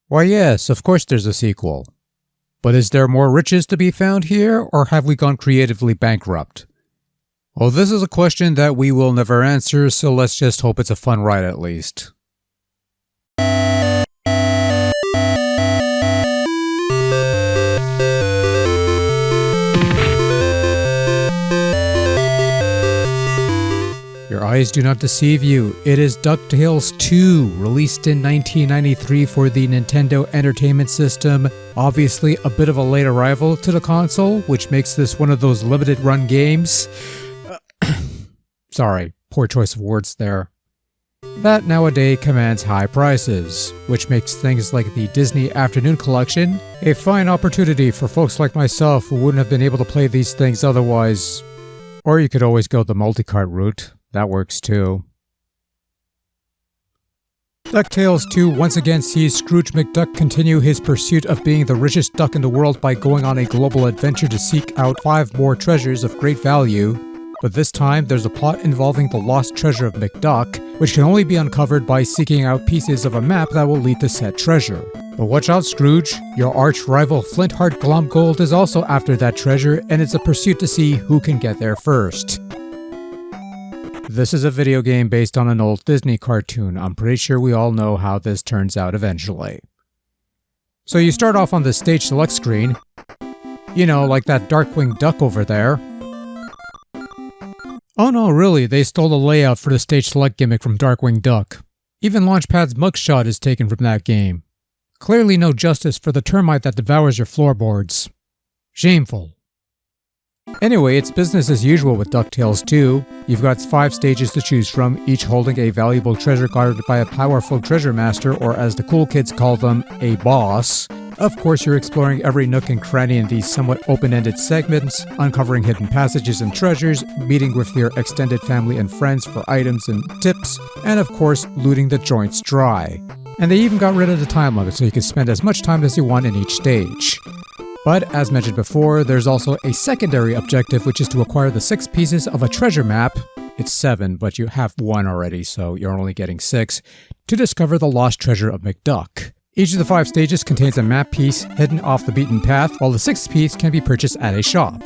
Why yes, of course there's a sequel. But is there more riches to be found here, or have we gone creatively bankrupt? Well, this is a question that we will never answer, so let's just hope it's a fun ride at least. Your eyes do not deceive you. It is Ducktales 2, released in 1993 for the Nintendo Entertainment System. Obviously a bit of a late arrival to the console, which makes this one of those limited run games. Sorry, poor choice of words there. That nowadays commands high prices, which makes things like the Disney Afternoon Collection a fine opportunity for folks like myself who wouldn't have been able to play these things otherwise. Or you could always go the multi-cart route. That works too. DuckTales 2 once again sees Scrooge McDuck continue his pursuit of being the richest duck in the world by going on a global adventure to seek out 5 more treasures of great value. But this time, there's a plot involving the lost treasure of McDuck, which can only be uncovered by seeking out pieces of a map that will lead to said treasure. But watch out, Scrooge, your arch-rival Flintheart Glomgold is also after that treasure, and it's a pursuit to see who can get there first. This is a video game based on an old Disney cartoon. I'm pretty sure we all know how this turns out eventually. So you start off on the stage select screen. You know, like that Darkwing Duck over there. Oh no, really, they stole the layout for the stage select gimmick from Darkwing Duck. Even Launchpad's mugshot is taken from that game. Clearly no justice for the termite that devours your floorboards. Shameful. Anyway, it's business as usual with DuckTales 2. You've got 5 stages to choose from, each holding a valuable treasure guarded by a powerful treasure master, or as the cool kids call them, a boss. Of course, you're exploring every nook and cranny in these somewhat open-ended segments, uncovering hidden passages and treasures, meeting with your extended family and friends for items and tips, and of course, looting the joints dry. And they even got rid of the time limit so you can spend as much time as you want in each stage. But, as mentioned before, there's also a secondary objective, which is to acquire the 6 pieces of a treasure map. It's 7, but you have 1 already, so you're only getting 6, to discover the lost treasure of McDuck. Each of the 5 stages contains a map piece hidden off the beaten path, while the 6th piece can be purchased at a shop.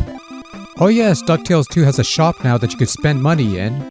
Oh yes, DuckTales 2 has a shop now that you could spend money in.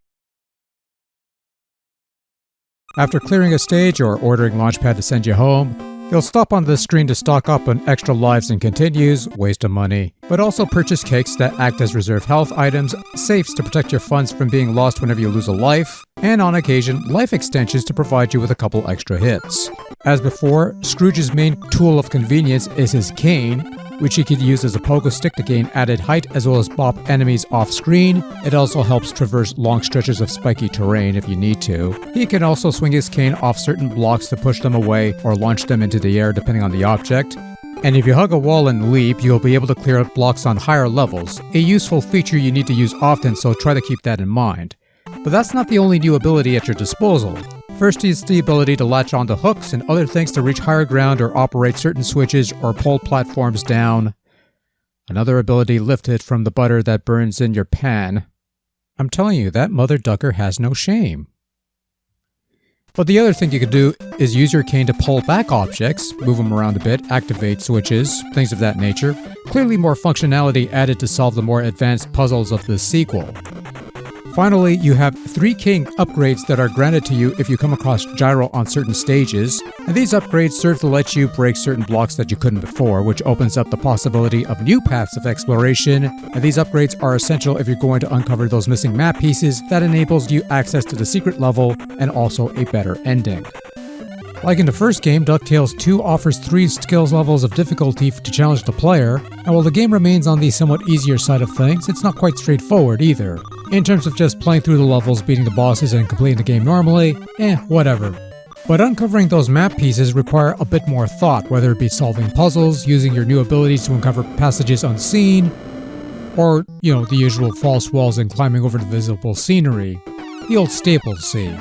After clearing a stage or ordering Launchpad to send you home, you'll stop on this screen to stock up on extra lives and continues, waste of money, but also purchase cakes that act as reserve health items, safes to protect your funds from being lost whenever you lose a life, and on occasion, life extensions to provide you with a couple extra hits. As before, Scrooge's main tool of convenience is his cane, which he could use as a pogo stick to gain added height as well as bop enemies off screen. It also helps traverse long stretches of spiky terrain if you need to. He can also swing his cane off certain blocks to push them away or launch them into the air depending on the object. And if you hug a wall and leap, you'll be able to clear out blocks on higher levels, a useful feature you need to use often, so try to keep that in mind. But that's not the only new ability at your disposal. First is the ability to latch onto hooks and other things to reach higher ground or operate certain switches or pull platforms down. Another ability lifted from the butter that burns in your pan. I'm telling you, that mother ducker has no shame. But the other thing you could do is use your cane to pull back objects, move them around a bit, activate switches, things of that nature. Clearly more functionality added to solve the more advanced puzzles of this sequel. Finally, you have 3 king upgrades that are granted to you if you come across gyro on certain stages, and these upgrades serve to let you break certain blocks that you couldn't before, which opens up the possibility of new paths of exploration, and these upgrades are essential if you're going to uncover those missing map pieces that enables you access to the secret level and also a better ending. Like in the first game, DuckTales 2 offers 3 skills levels of difficulty to challenge the player, and while the game remains on the somewhat easier side of things, it's not quite straightforward either. In terms of just playing through the levels, beating the bosses, and completing the game normally, whatever. But uncovering those map pieces require a bit more thought, whether it be solving puzzles, using your new abilities to uncover passages unseen, or, the usual false walls and climbing over the visible scenery. The old staples, see.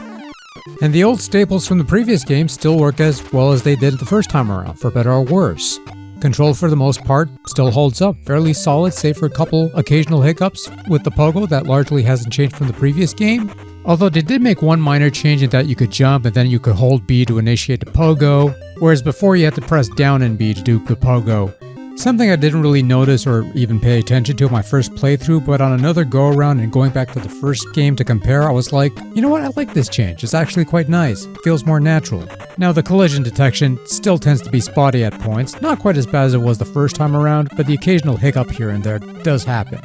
And the old staples from the previous game still work as well as they did the first time around, for better or worse. Control for the most part still holds up, fairly solid save for a couple occasional hiccups with the pogo that largely hasn't changed from the previous game. Although they did make one minor change in that you could jump and then you could hold B to initiate the pogo, whereas before you had to press down and B to do the pogo. Something I didn't really notice or even pay attention to in my first playthrough, but on another go around and going back to the first game to compare, I was like, you know what, I like this change. It's actually quite nice. It feels more natural. Now the collision detection still tends to be spotty at points, not quite as bad as it was the first time around, but the occasional hiccup here and there does happen.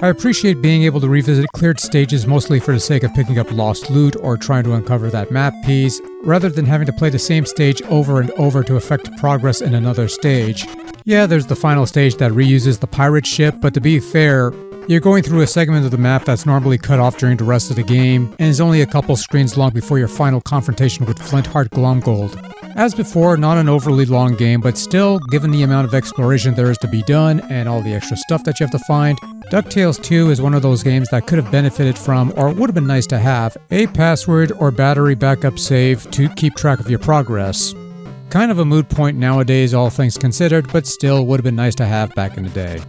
I appreciate being able to revisit cleared stages mostly for the sake of picking up lost loot or trying to uncover that map piece, rather than having to play the same stage over and over to affect progress in another stage. Yeah, there's the final stage that reuses the pirate ship, but to be fair, you're going through a segment of the map that's normally cut off during the rest of the game, and is only a couple screens long before your final confrontation with Flintheart Glomgold. As before, not an overly long game, but still, given the amount of exploration there is to be done and all the extra stuff that you have to find, Ducktales 2 is one of those games that could have benefited from, or would have been nice to have, a password or battery backup save to keep track of your progress. Kind of a moot point nowadays, all things considered, but still would have been nice to have back in the day.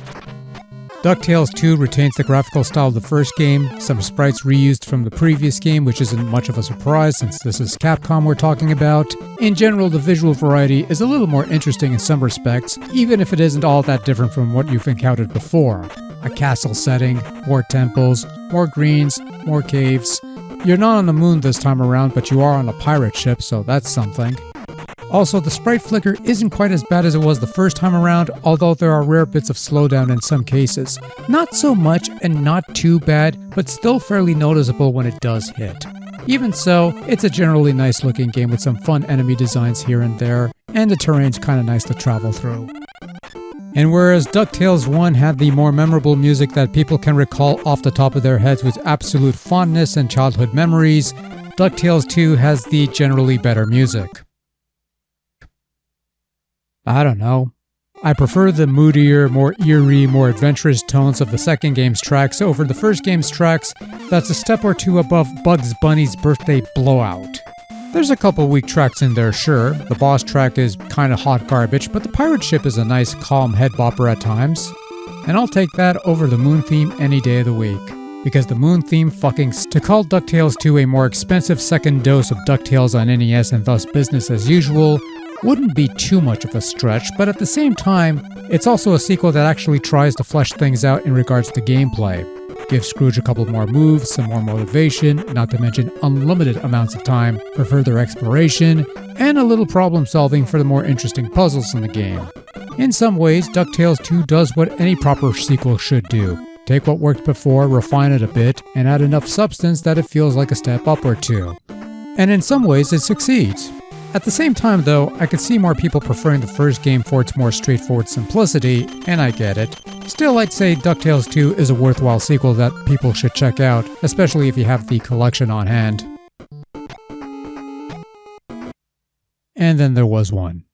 Ducktales 2 retains the graphical style of the first game, some sprites reused from the previous game, which isn't much of a surprise since this is Capcom we're talking about. In general, the visual variety is a little more interesting in some respects, even if it isn't all that different from what you've encountered before. A castle setting, more temples, more greens, more caves. You're not on the moon this time around, but you are on a pirate ship, so that's something. Also, the sprite flicker isn't quite as bad as it was the first time around, although there are rare bits of slowdown in some cases. Not so much and not too bad, but still fairly noticeable when it does hit. Even so, it's a generally nice looking game with some fun enemy designs here and there, and the terrain's kinda nice to travel through. And whereas DuckTales 1 had the more memorable music that people can recall off the top of their heads with absolute fondness and childhood memories, DuckTales 2 has the generally better music. I don't know. I prefer the moodier, more eerie, more adventurous tones of the second game's tracks over the first game's tracks that's a step or two above Bugs Bunny's Birthday Blowout. There's a couple weak tracks in there, sure. The boss track is kinda hot garbage, but the pirate ship is a nice, calm head bopper at times. And I'll take that over the moon theme any day of the week. Because the moon theme fucking to call DuckTales 2 a more expensive second dose of DuckTales on NES and thus business as usual wouldn't be too much of a stretch, but at the same time, it's also a sequel that actually tries to flesh things out in regards to gameplay. Give Scrooge a couple more moves, some more motivation, not to mention unlimited amounts of time for further exploration, and a little problem solving for the more interesting puzzles in the game. In some ways, DuckTales 2 does what any proper sequel should do. Take what worked before, refine it a bit, and add enough substance that it feels like a step up or two. And in some ways, it succeeds. At the same time though, I could see more people preferring the first game for its more straightforward simplicity, and I get it. Still, I'd say DuckTales 2 is a worthwhile sequel that people should check out, especially if you have the collection on hand. And then there was one.